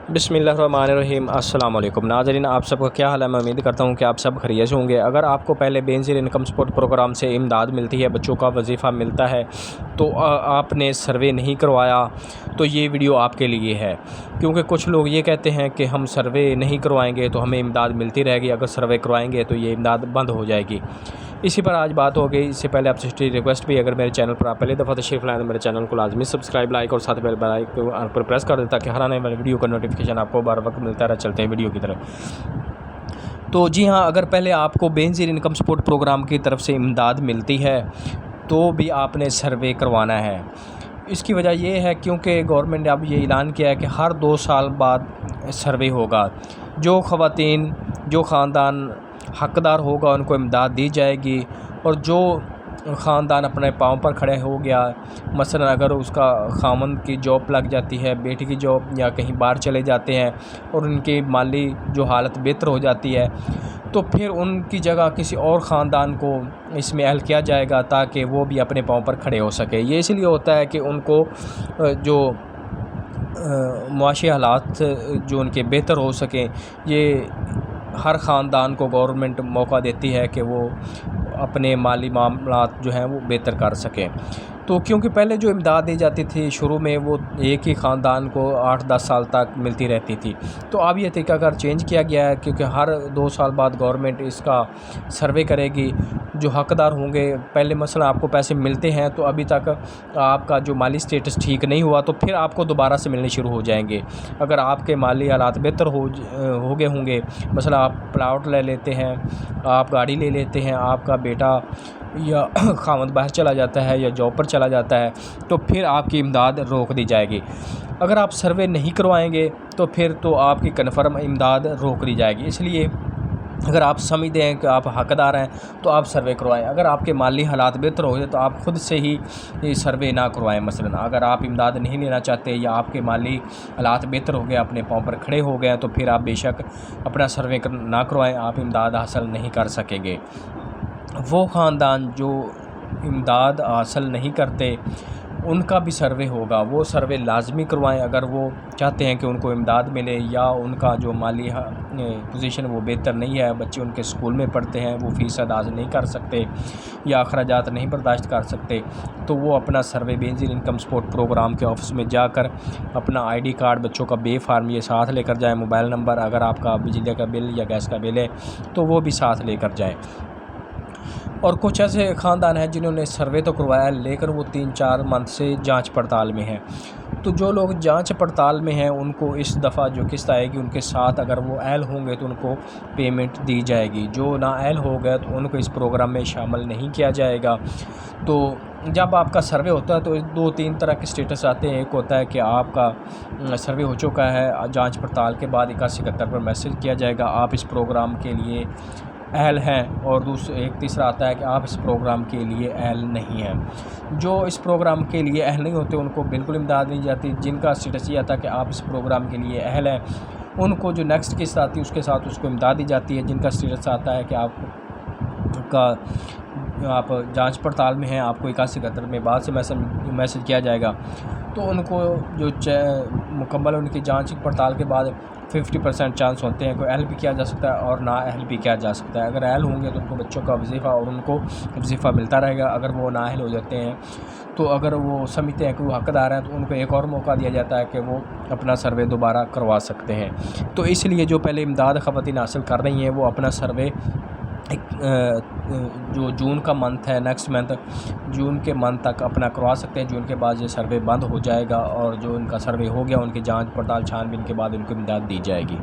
बिस्मिल्लाहिर्रहमानिर्रहीम। अस्सलाम वालेकुम नाज़रीन, आप सबका क्या हाल है। मैं उम्मीद करता हूँ कि आप सब खैरियत से होंगे। अगर आपको पहले बेनज़ीर इनकम सपोर्ट प्रोग्राम से इमदाद मिलती है, बच्चों का वजीफ़ा मिलता है, तो आपने सर्वे नहीं करवाया तो ये वीडियो आपके लिए है। क्योंकि कुछ लोग ये कहते हैं कि हम सर्वे नहीं करवाएंगे तो हमें इमदाद मिलती रहेगी, अगर सर्वे करवाएंगे तो ये इमदाद बंद हो जाएगी। इसी पर आज बात हो गई। इससे पहले आपसे रिक्वेस्ट भी, अगर मेरे चैनल पर आप पहली दफ़ा तशरीफ़ लाएँ तो मेरे चैनल को लाजमी सब्सक्राइब, लाइक और साथ बेल आइकन पर प्रेस कर दें ताकि हर आने वाली वीडियो का नोटिफिकेशन आपको बार वक्त मिलता रहे। चलते हैं वीडियो की तरफ। तो जी हाँ, अगर पहले आपको बेनज़ीर इनकम सपोर्ट प्रोग्राम की तरफ से इमदाद मिलती है तो भी आपने सर्वे करवाना है। इसकी वजह यह है क्योंकि गवर्नमेंट ने अब ये ऐलान किया है कि हर 2 साल बाद सर्वे होगा। जो ख़वातीन, जो ख़ानदान हक़दार होगा उनको इमदाद दी जाएगी, और जो ख़ानदान अपने पाँव पर खड़े हो गया, मसलन अगर उसका खामन की जॉब लग जाती है, बेटी की जॉब, या कहीं बाहर चले जाते हैं और उनकी माली जो हालत बेहतर हो जाती है, तो फिर उनकी जगह किसी और ख़ानदान को इसमें अहल किया जाएगा ताकि वो भी अपने पाँव पर खड़े हो सके। ये इसलिए होता है कि उनको जो मुआशी हालात जो उनके बेहतर हो सकें, ये हर ख़ानदान को गवर्नमेंट मौका देती है कि वो अपने माली मामलात जो हैं वो बेहतर कर सकें। तो क्योंकि पहले जो इमदाद दी जाती थी शुरू में, वो एक ही ख़ानदान को 8-10 साल तक मिलती रहती थी। तो अब ये तरीक़ाकार चेंज किया गया है क्योंकि हर 2 साल बाद गवर्नमेंट इसका सर्वे करेगी। जो हक़दार होंगे, पहले मसलन आपको पैसे मिलते हैं तो अभी तक आपका जो माली स्टेटस ठीक नहीं हुआ तो फिर आपको दोबारा से मिलने शुरू हो जाएंगे। अगर आपके माली हालात बेहतर हो गए होंगे, मसलन आप प्लॉट ले लेते हैं, आप गाड़ी ले लेते हैं, आपका बेटा या खामद बाहर चला जाता है या जॉब पर चला जाता है, तो फिर आपकी इमदाद रोक दी जाएगी। अगर आप सर्वे नहीं करवाएंगे तो फिर तो आपकी कन्फर्म इमदाद रोक दी जाएगी। इसलिए अगर आप समझते हैं कि आप हक़दार हैं तो आप सर्वे करवाएं। अगर आपके माली हालात बेहतर हो जाए तो आप ख़ुद से ही सर्वे ना करवाएं। मसलन अगर आप इमदाद नहीं लेना चाहते या आपके माली हालात बेहतर हो गए, अपने पाँव पर खड़े हो गए, तो फिर आप बेशक अपना सर्वे ना करवाएं, आप इमदाद हासिल नहीं कर सकेंगे। वो ख़ानदान जो इमदाद हासिल नहीं करते उनका भी सर्वे होगा, वो सर्वे लाजमी करवाएं। अगर वो चाहते हैं कि उनको इमदाद मिले या उनका जो माली पोजीशन वो बेहतर नहीं है, बच्चे उनके स्कूल में पढ़ते हैं, वो फ़ीस अदा नहीं कर सकते या अखराजात नहीं बर्दाश्त कर सकते, तो वो अपना सर्वे बेनज़ीर इनकम सपोर्ट प्रोग्राम के ऑफिस में जाकर अपना ID कार्ड, बच्चों का बे फार्म ये साथ लेकर जाएँ। मोबाइल नंबर, अगर आपका बिजली का बिल या गैस का बिल है तो वो भी साथ लेकर जाएँ। और कुछ ऐसे ख़ानदान हैं जिन्होंने सर्वे तो करवाया लेकिन वो 3-4 मंथ से जांच पड़ताल में हैं। तो जो लोग जांच पड़ताल में हैं उनको इस दफ़ा जो किस्त आएगी उनके साथ अगर वो अहल होंगे तो उनको पेमेंट दी जाएगी। जो ना अहल हो गए तो उनको इस प्रोग्राम में शामिल नहीं किया जाएगा। तो जब आपका सर्वे होता है तो 2-3 तरह के स्टेटस आते हैं। एक होता है कि आपका सर्वे हो चुका है, जांच पड़ताल के बाद 8171 पर मैसेज किया जाएगा आप इस प्रोग्राम के लिए अहल हैं, और एक तीसरा आता है कि आप इस प्रोग्राम के लिए अहल नहीं हैं। जो इस प्रोग्राम के लिए अहल नहीं होते उनको बिल्कुल इमदाद नहीं जाती। जिनका स्टेटस ये आता है कि आप इस प्रोग्राम के लिए अहल हैं, उनको जो नेक्स्ट किस्त आती है उसके साथ उसको इमदाद दी जाती है। जिनका स्टेटस आता है कि आप जांच पड़ताल में हैं, आपको 8171 में बाद से मैसेज किया जाएगा, तो उनको जो मुकम्मल उनकी जांच पड़ताल के बाद 50% चांस होते हैं कि अहल भी किया जा सकता है और ना अहल भी किया जा सकता है। अगर अहल होंगे तो उनको बच्चों का वजीफ़ा और उनको वजीफ़ा मिलता रहेगा। अगर वो ना अहल हो जाते हैं तो अगर वो समझते हैं कि वो हक़दार हैं तो उनको एक और मौका दिया जाता है कि वो अपना सर्वे दोबारा करवा सकते हैं। तो इसलिए जो पहले इमदाद ख़वातीन हासिल कर रही हैं वो अपना सर्वे जो जून का मंथ है, नेक्स्ट मंथ जून के मंथ तक अपना करवा सकते हैं। जून के बाद ये सर्वे बंद हो जाएगा और जो उनका सर्वे हो गया उनकी जांच पड़ताल छानबीन के बाद उनको इमदाद दी जाएगी।